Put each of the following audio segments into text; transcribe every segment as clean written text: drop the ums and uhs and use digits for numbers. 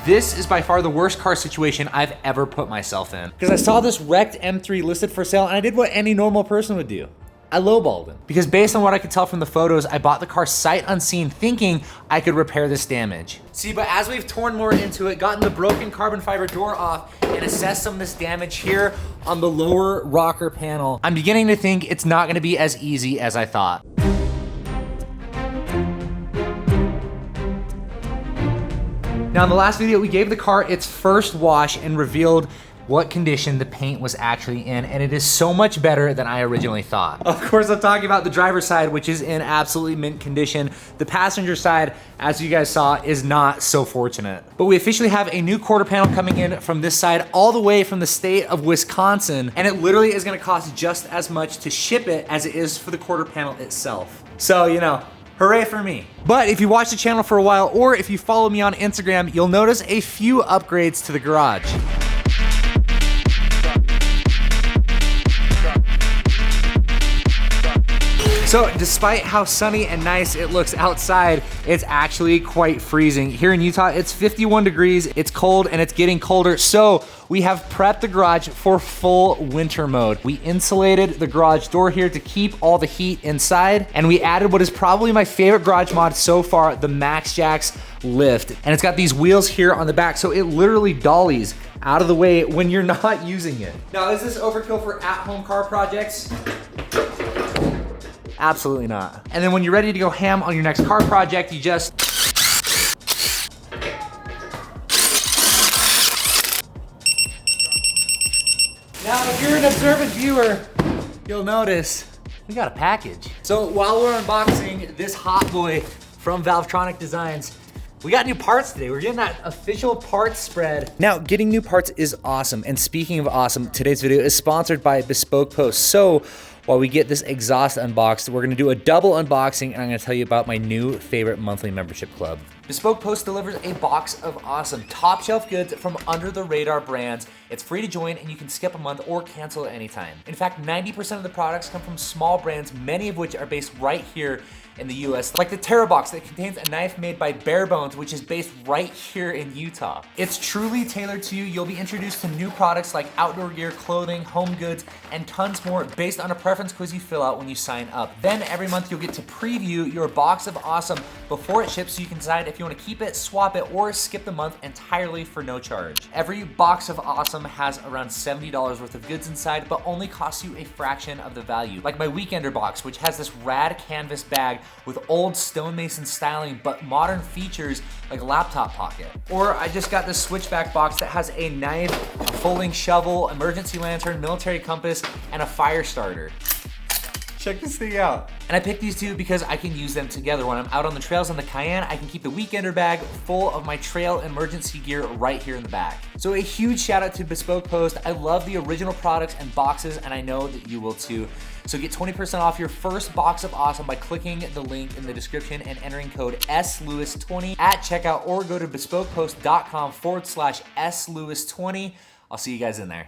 This is by far the worst car situation I've ever put myself in. Because I saw this wrecked M3 listed for sale and I did what any normal person would do. I lowballed him. Because based on what I could tell from the photos, I bought the car sight unseen thinking I could repair this damage. See, but as we've torn more into it, gotten the broken carbon fiber door off, and assessed some of this damage here on the lower rocker panel, I'm beginning to think it's not gonna be as easy as I thought. Now in the last video, we gave the car its first wash and revealed what condition the paint was actually in, and it is so much better than I originally thought. Of course, I'm talking about the driver's side, which is in absolutely mint condition. The passenger side, as you guys saw, is not so fortunate. But we officially have a new quarter panel coming in from this side, all the way from the state of Wisconsin, and it literally is gonna cost just as much to ship it as it is for the quarter panel itself. So, you know, hooray for me. But if you watch the channel for a while, or if you follow me on Instagram, you'll notice a few upgrades to the garage. So despite how sunny and nice it looks outside, it's actually quite freezing. Here in Utah, it's 51 degrees, it's cold and it's getting colder. So we have prepped the garage for full winter mode. We insulated the garage door here to keep all the heat inside. And we added what is probably my favorite garage mod so far, the Maxjax lift. And it's got these wheels here on the back, so it literally dollies out of the way when you're not using it. Now, is this overkill for at-home car projects? Absolutely not. And then when you're ready to go ham on your next car project, you just... Now, if you're an observant viewer, you'll notice we got a package. So while we're unboxing this hot boy from Valvetronic Designs, we got new parts today. We're getting that official parts spread. Now, getting new parts is awesome. And speaking of awesome, today's video is sponsored by Bespoke Post. So while we get this exhaust unboxed, we're gonna do a double unboxing, and I'm gonna tell you about my new favorite monthly membership club. Bespoke Post delivers a box of awesome top shelf goods from under the radar brands. It's free to join and you can skip a month or cancel at any time. In fact, 90% of the products come from small brands, many of which are based right here in the US, like the Terra box that contains a knife made by Bare Bones, which is based right here in Utah. It's truly tailored to you. You'll be introduced to new products like outdoor gear, clothing, home goods, and tons more based on a preference quiz you fill out when you sign up. Then every month you'll get to preview your box of awesome before it ships, so you can decide if you want to keep it, swap it, or skip the month entirely for no charge. Every box of awesome has around $70 worth of goods inside, but only costs you a fraction of the value. Like my Weekender box, which has this rad canvas bag with old stonemason styling, but modern features like a laptop pocket. Or I just got this switchback box that has a knife, folding shovel, emergency lantern, military compass, and a fire starter. Check this thing out. And I picked these two because I can use them together. When I'm out on the trails on the Cayenne, I can keep the Weekender bag full of my trail emergency gear right here in the back. So a huge shout out to Bespoke Post. I love the original products and boxes, and I know that you will too. So get 20% off your first box of awesome by clicking the link in the description and entering code SLewis20 at checkout, or go to bespokepost.com/SLewis20. I'll see you guys in there.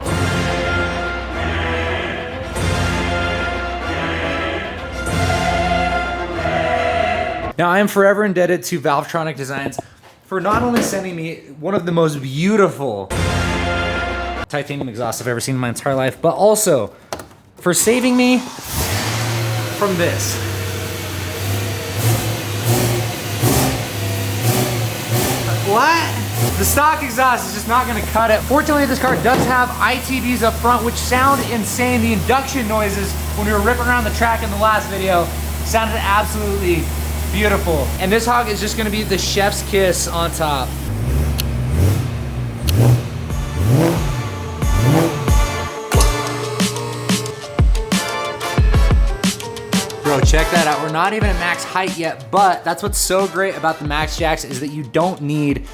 Now, I am forever indebted to Valvetronic Designs for not only sending me one of the most beautiful titanium exhausts I've ever seen in my entire life, but also for saving me from this. What? The stock exhaust is just not gonna cut it. Fortunately, this car does have ITBs up front, which sound insane. The induction noises when we were ripping around the track in the last video sounded absolutely beautiful. And this hog is just gonna be the chef's kiss on top. Bro, check that out. We're not even at max height yet, but that's what's so great about the Maxjax is that you don't need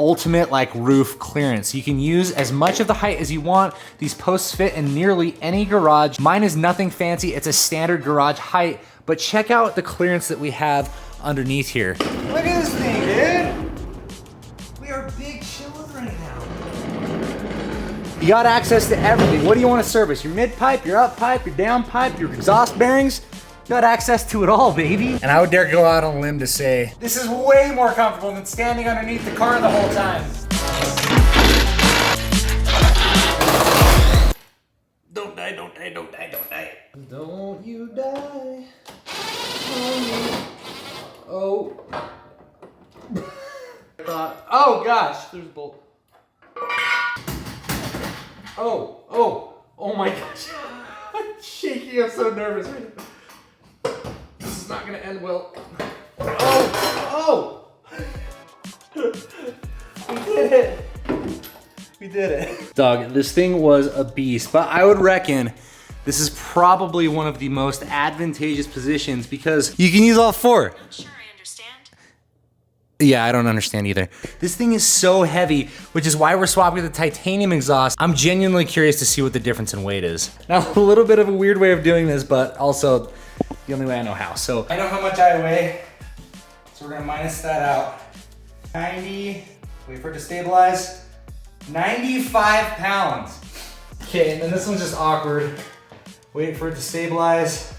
ultimate like roof clearance. You can use as much of the height as you want. These posts fit in nearly any garage. Mine is nothing fancy. It's a standard garage height, but check out the clearance that we have underneath here. Look at this thing, dude. We are big chillin' right now. You got access to everything. What do you want to service? Your mid pipe, your up pipe, your down pipe, your exhaust bearings. You got access to it all, baby. And I would dare go out on a limb to say, this is way more comfortable than standing underneath the car the whole time. Oh gosh, there's a bolt. Oh my gosh. I'm shaking, I'm so nervous right now. This is not gonna end well. Oh! We did it. We did it. Dog, this thing was a beast, but I would reckon this is probably one of the most advantageous positions because you can use all four. I'm sure I understand. Yeah, I don't understand either. This thing is so heavy, which is why we're swapping the titanium exhaust. I'm genuinely curious to see what the difference in weight is. Now, a little bit of a weird way of doing this, but also the only way I know how. So I know how much I weigh, so we're gonna minus that out. 90, wait for it to stabilize. 95 pounds. Okay, and then this one's just awkward. Wait for it to stabilize.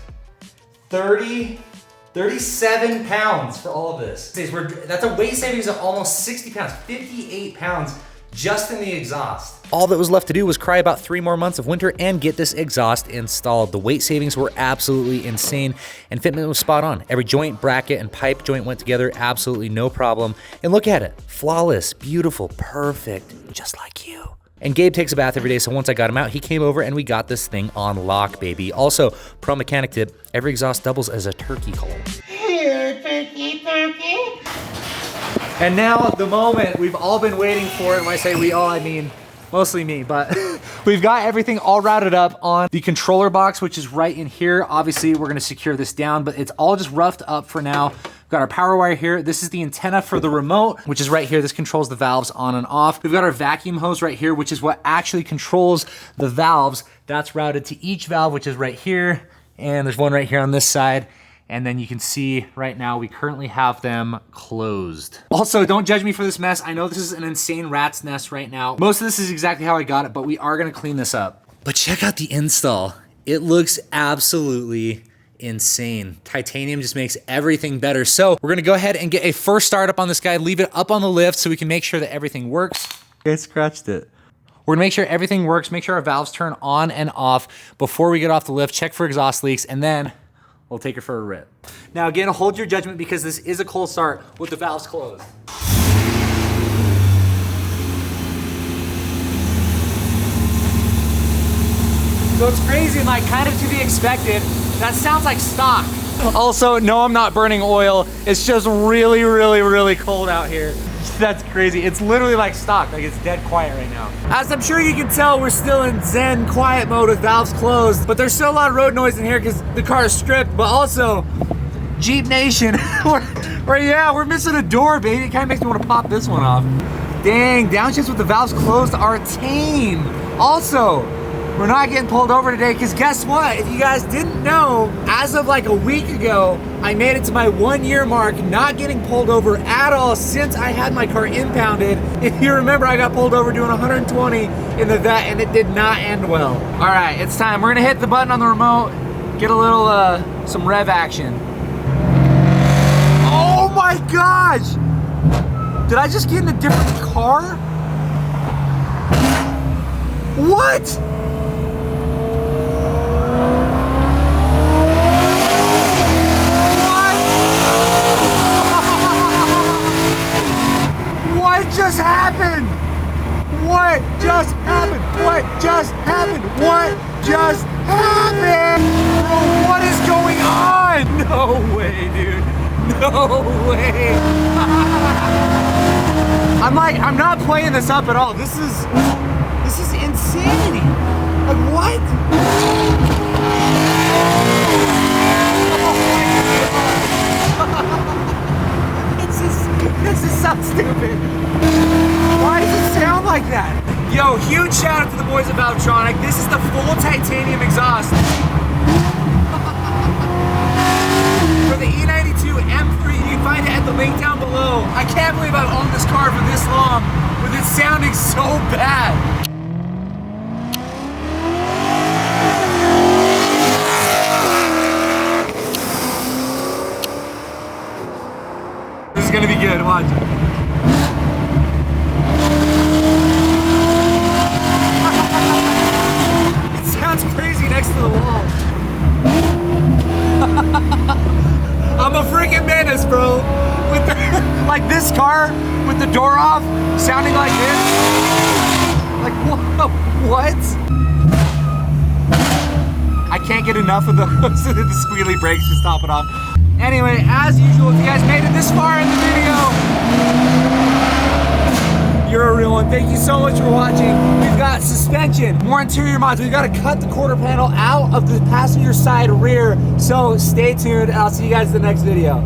37 pounds for all of this. That's a weight savings of almost 60 pounds, 58 pounds just in the exhaust. All that was left to do was cry about 3 more months of winter and get this exhaust installed. The weight savings were absolutely insane and fitment was spot on. Every joint, bracket, and pipe joint went together absolutely no problem. And look at it, flawless, beautiful, perfect, just like you. And Gabe takes a bath every day, so once I got him out, he came over and we got this thing on lock, baby. Also, pro mechanic tip, every exhaust doubles as a turkey call. Here, turkey, turkey. And now the moment we've all been waiting for, and when I say we all, I mean mostly me, but we've got everything all routed up on the controller box, which is right in here. Obviously, we're gonna secure this down, but it's all just roughed up for now. We've got our power wire here. This is the antenna for the remote, which is right here. This controls the valves on and off. We've got our vacuum hose right here, which is what actually controls the valves. That's routed to each valve, which is right here. And there's one right here on this side. And then you can see right now, we currently have them closed. Also, don't judge me for this mess. I know this is an insane rat's nest right now. Most of this is exactly how I got it, but we are gonna clean this up. But check out the install. It looks absolutely insane. Titanium just makes everything better. So we're gonna go ahead and get a first startup on this guy, leave it up on the lift so we can make sure that everything works. I scratched it. We're gonna make sure everything works, make sure our valves turn on and off before we get off the lift, check for exhaust leaks, and then we'll take her for a rip. Now again, hold your judgment because this is a cold start with the valves closed. So it's crazy and like kind of to be expected. That sounds like stock. Also, no, I'm not burning oil. It's just really, really, really cold out here. That's crazy. It's literally like stock, like it's dead quiet right now. As I'm sure you can tell, we're still in zen quiet mode with valves closed, but there's still a lot of road noise in here because the car is stripped, but also, Jeep Nation, we're missing a door, baby. It kind of makes me want to pop this one off. Dang, downshifts with the valves closed are tame. Also, we're not getting pulled over today because guess what? If you guys didn't know, as of like a week ago, I made it to my 1 year mark, not getting pulled over at all since I had my car impounded. If you remember, I got pulled over doing 120 in the vet and it did not end well. All right, it's time. We're gonna hit the button on the remote, get a little, some rev action. Oh my gosh! Did I just get in a different car? What? What just happened? What just happened? What just happened? What just happened? Bro, what is going on? No way, dude. No way. I'm not playing this up at all. This is insanity. Like what? This is so stupid. Why does it sound like that? Yo, huge shout out to the boys at Valvetronic. This is the full titanium exhaust for the E92 M3. You can find it at the link down below. I can't believe I've owned this car for this long with it sounding so bad. This is gonna be good, watch. It sounds crazy next to the wall. I'm a freaking menace, bro. With the, like this car with the door off, sounding like this. Like, what? I can't get enough of the squealy brakes to stop it off. Anyway, as usual, if you guys made it this far in the video, you're a real one. Thank you so much for watching. We've got suspension, more interior mods. We've got to cut the quarter panel out of the passenger side rear. So stay tuned, and I'll see you guys in the next video.